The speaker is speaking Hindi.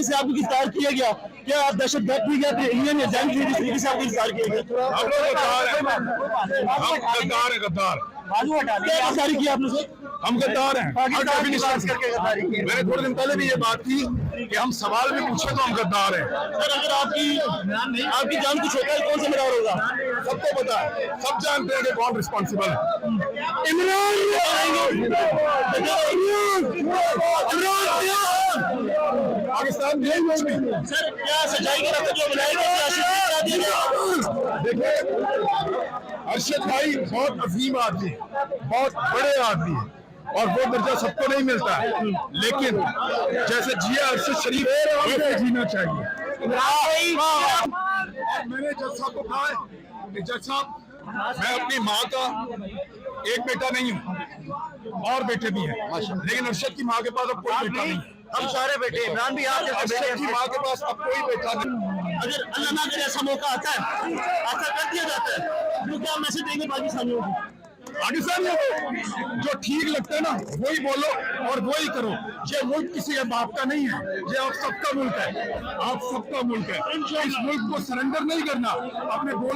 तरीके से आपको गिरफ्तार किया गया, क्या आप दहशत गर्द थी, क्या इंडियन एजेंट थी जिस तरीके से आपको गिरफ्तार किया गया? हम लोग गद्दार हैं, गद्दार। क्या गिरफ्तारी की आपने सर? हम गद्दार हैं। मैंने थोड़े दिन पहले भी ये बात की कि हम सवाल भी पूछे तो हम गद्दार हैं। सर अगर आपकी जान कुछ होता है कौन जिम्मेदार होगा? सबको पता है, सब जानते हैं कि कौन रिस्पॉन्सिबल है। पाकिस्तान में कुछ भी। सर क्या सच्चाई के रास्ते जो बुलाएंगे? देखिए, अरशद भाई बहुत अजीम आदमी है, बहुत बड़े आदमी है, और वो दर्जा सबको नहीं मिलता है, लेकिन जैसे जिया अरशद शरीफ वैसे जीना चाहिए। मैंने जज साहब को कहा है कि जज साहब, मैं अपनी माँ का एक बेटा नहीं हूँ, और बेटे भी हैं, लेकिन अरशद की माँ के पास अब कोई बेटा नहीं। हम सारे बेटे, इमरान भी आप जैसे अरशद की माँ के पास अब कोई बेटा नहीं। अगर अल्लाह ना करे ऐसा मौका आता है, ऐसा कर दिया जाता है, तो क्या मैसेज देंगे पाकिस्तानियों को? पाकिस्तानियों को जो ठीक लगता है ना वही बोलो और वही करो। ये मुल्क किसी के बाप का नहीं है, ये आप सबका मुल्क है, आप सबका मुल्क है। इस मुल्क को सरेंडर नहीं करना, अपने बोल